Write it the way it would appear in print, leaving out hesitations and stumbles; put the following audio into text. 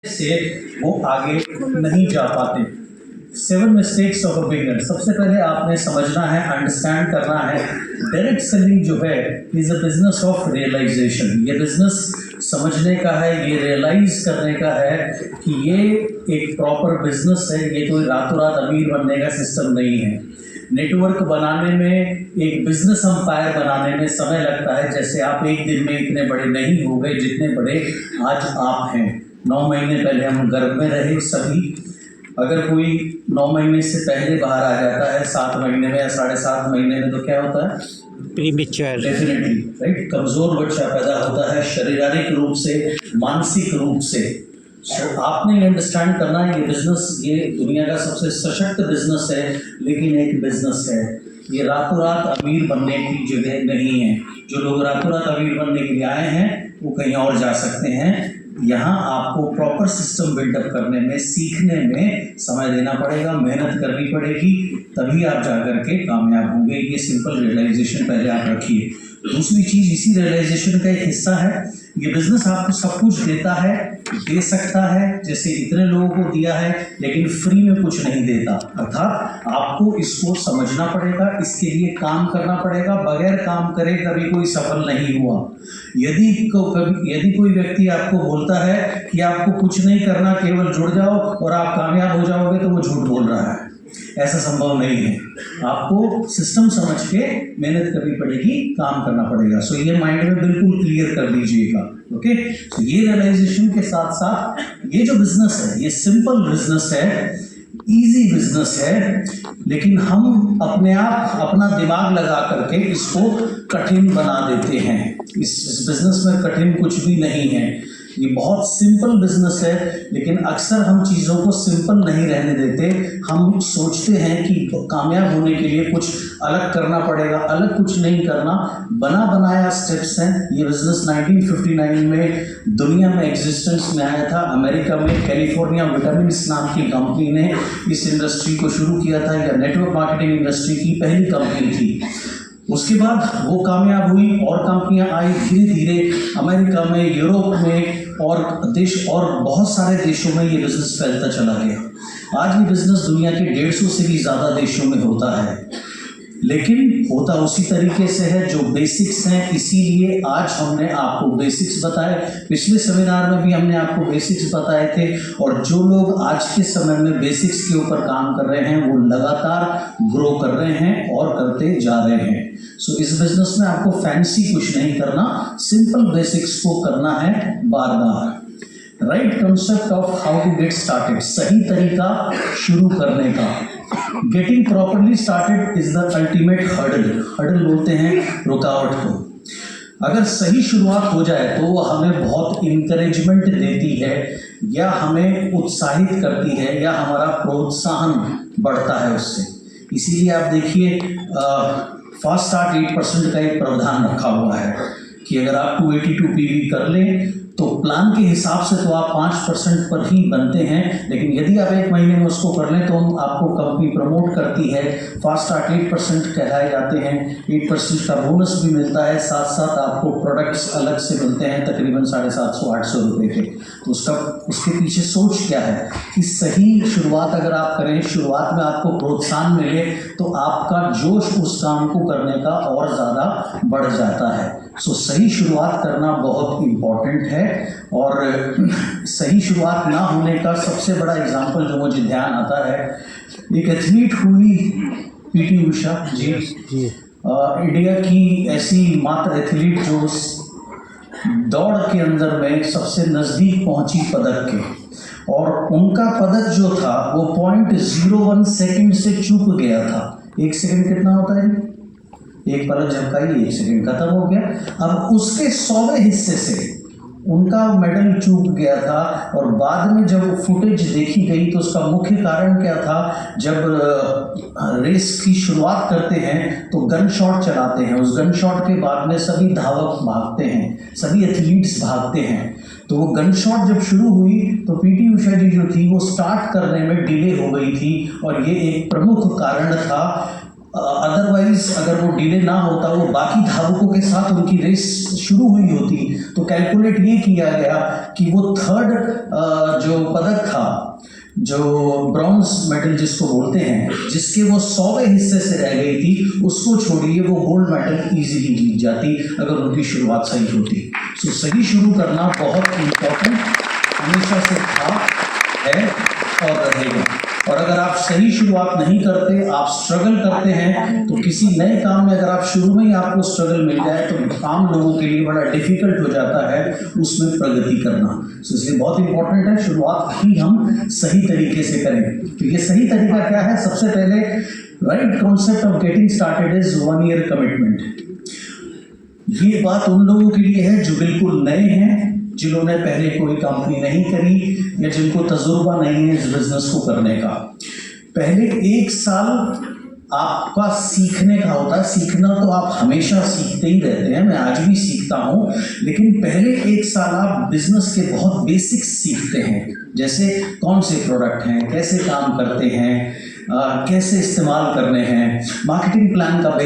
से वो आगे नहीं जा पाते। 7 मिस्टेक्स ऑफ अ बिगिनर। सबसे पहले आपने समझना है, अंडरस्टैंड करना है, डायरेक्ट सेलिंग जो है is a business of realization. ये बिजनेस समझने का है, ये रियलाइज करने का है कि ये एक प्रॉपर बिजनेस है, ये कोई रातों रात अमीर बनने का सिस्टम नहीं है। नेटवर्क बनाने में, एक बिजनेस अंपायर बनाने में समय लगता है, जैसे आप एक दिन में इतने बड़े नहीं हो गए जितने बड़े आज आप हैं। 9 महीने पहले हम गर्भ में रहे सभी। अगर कोई 9 महीने से पहले बाहर आ जाता है 7 महीने में या 7.5 महीने में, तो क्या होता है? प्रीमेच्योर। डेफिनेटली, राइट, कमजोर बच्चा पैदा होता है, शारीरिक रूप से, मानसिक रूप से। तो आपने ये अंडरस्टैंड करना है, ये बिजनेस, ये दुनिया का सबसे सशक्त बिजनेस है, लेकिन एक बिजनेस है। ये रातों रात अमीर बनने की जगह नहीं है। जो लोग रातों रात अमीर बनने के लिए आए हैं वो कहीं और जा सकते हैं। यहाँ आपको प्रॉपर सिस्टम बिल्डअप करने में, सीखने में समय देना पड़ेगा, मेहनत करनी पड़ेगी, तभी आप जाकर के कामयाब होंगे। ये सिंपल रियलाइजेशन पहले आप रखिए। दूसरी चीज, इसी रियलाइजेशन का एक हिस्सा है, ये बिजनेस आपको सब कुछ देता है, दे सकता है, जैसे इतने लोगों को दिया है, लेकिन फ्री में कुछ नहीं देता। अर्थात आपको इसको समझना पड़ेगा, इसके लिए काम करना पड़ेगा। बगैर काम करे कभी कोई सफल नहीं हुआ। यदि कोई व्यक्ति आपको बोलता है कि आपको कुछ नहीं करना, केवल जुड़ जाओ और आप कामयाब हो जाओगे, तो वो झूठ बोल रहा है। ऐसा संभव नहीं है। आपको सिस्टम समझ के मेहनत करनी पड़ेगी, काम करना पड़ेगा। सो ये माइंड में बिल्कुल क्लियर कर दीजिएगा। ओके, तो ये रियलाइजेशन के साथ साथ ये जो बिजनेस है, ये सिंपल बिजनेस है, इजी बिजनेस है, लेकिन हम अपने आप अपना दिमाग लगा करके इसको कठिन बना देते हैं। इस बिजनेस में कठिन कुछ भी नहीं है। ये बहुत सिंपल बिजनेस है, लेकिन अक्सर हम चीज़ों को सिंपल नहीं रहने देते। हम सोचते हैं कि कामयाब होने के लिए कुछ अलग करना पड़ेगा। अलग कुछ नहीं करना, बना बनाया स्टेप्स हैं। ये बिजनेस 1959 में दुनिया में एग्जिस्टेंस में आया था। अमेरिका में कैलिफोर्निया विटामिन्स नाम की कंपनी ने इस इंडस्ट्री को शुरू किया था। यह नेटवर्क मार्केटिंग इंडस्ट्री की पहली कंपनी थी। उसके बाद वो कामयाब हुई और कंपनियां आई धीरे धीरे। अमेरिका में, यूरोप में और बहुत सारे देशों में ये बिजनेस फैलता चला गया। आज ये बिजनेस दुनिया के 150 से भी ज़्यादा देशों में होता है, लेकिन होता उसी तरीके से है जो बेसिक्स हैं। इसीलिए आज हमने आपको बेसिक्स बताए। पिछले सेमिनार में भी हमने आपको बेसिक्स बताए थे, और जो लोग आज के समय में बेसिक्स के ऊपर काम कर रहे हैं वो लगातार ग्रो कर रहे हैं और करते जा रहे हैं। सो इस बिजनेस में आपको फैंसी कुछ नहीं करना, सिंपल बेसिक्स को करना है बार बार। Right concept of how to get started, सही तरीका शुरू करने का। Getting properly started is the ultimate hurdle. Hurdle बोलते हैं रुकावट को। अगर सही शुरुआत हो जाए तो वो हमें बहुत इंकरेजमेंट देती है, या हमें उत्साहित करती है, या हमारा प्रोत्साहन बढ़ता है उससे। इसीलिए आप देखिए फास्ट स्टार्ट 8% का एक प्रावधान रखा हुआ है कि अगर आप 282 PV कर लें तो प्लान के हिसाब से तो आप 5% पर ही बनते हैं, लेकिन यदि आप 1 महीने में उसको कर लें तो आपको कंपनी प्रमोट करती है। फास्ट स्टार्ट 8% कहलाए जाते हैं। 8% का बोनस भी मिलता है, साथ साथ आपको प्रोडक्ट्स अलग से मिलते हैं तकरीबन 750-800 रुपये के। तो उसके पीछे सोच क्या है कि सही शुरुआत अगर आप करें, शुरुआत में आपको प्रोत्साहन मिले, तो आपका जोश उस काम को करने का और ज़्यादा बढ़ जाता है। सो सही शुरुआत करना बहुत इम्पॉर्टेंट है। और सही शुरुआत ना होने का सबसे बड़ा एग्जाम्पल जो मुझे ध्यान आता है, एक एथलीट हुई PT उषा जी। इंडिया की ऐसी मात्र एथलीट जो दौड़ के अंदर में सबसे नज़दीक पहुंची पदक के, और उनका पदक जो था वो 0.01 सेकेंड से चूक गया था। 1 सेकेंड कितना होता है? एक पलक झपकाई, 1 सेकेंड खत्म हो गया। अब उसके 100वें हिस्से से उनका मेडल चूक गया था, और बाद में जब फुटेज देखी गई तो उसका मुख्य कारण क्या था? जब रेस की शुरुआत करते हैं तो गन शॉट चलाते हैं। उस गन शॉट के बाद में सभी धावक भागते हैं, सभी एथलीट्स भागते हैं। तो वो गन शॉट जब शुरू हुई तो PT उषा जी जो थी वो स्टार्ट करने में डिले हो गई थी, और ये एक प्रमुख कारण था। अदरवाइज अगर वो डिले ना होता, वो बाकी धावकों के साथ उनकी रेस शुरू हुई होती, तो कैलकुलेट ये किया गया कि वो थर्ड जो पदक था, जो ब्रॉन्ज मेडल जिसको बोलते हैं, जिसके वो 100वें हिस्से से रह गई थी, उसको छोड़िए वो गोल्ड मेडल इजीली जीत जाती अगर उनकी शुरुआत सही होती। सो सही शुरू करना बहुत इम्पोर्टेंट हमेशा से था, है और रहेगा। और अगर आप सही शुरुआत नहीं करते, आप स्ट्रगल करते हैं, तो किसी नए काम में अगर आप शुरू में ही आपको स्ट्रगल मिल जाए तो आम लोगों के लिए बड़ा डिफिकल्ट हो जाता है उसमें प्रगति करना। सो इसलिए बहुत इंपॉर्टेंट है शुरुआत ही हम सही तरीके से करें। तो ये सही तरीका क्या है? सबसे पहले right concept of getting started is 1 year commitment. ये बात उन लोगों के लिए है जो बिल्कुल नए हैं, जिन्होंने पहले कोई कंपनी नहीं करी या जिनको तजुर्बा नहीं है इस बिजनेस को करने का। पहले 1 साल आपका सीखने का होता है। सीखना तो आप हमेशा सीखते ही रहते हैं, मैं आज भी सीखता हूँ, लेकिन पहले 1 साल आप बिजनेस के बहुत बेसिक्स सीखते हैं, जैसे कौन से प्रोडक्ट हैं, कैसे काम करते हैं, कैसे इस्तेमाल करने हैं, मार्केटिंग प्लान का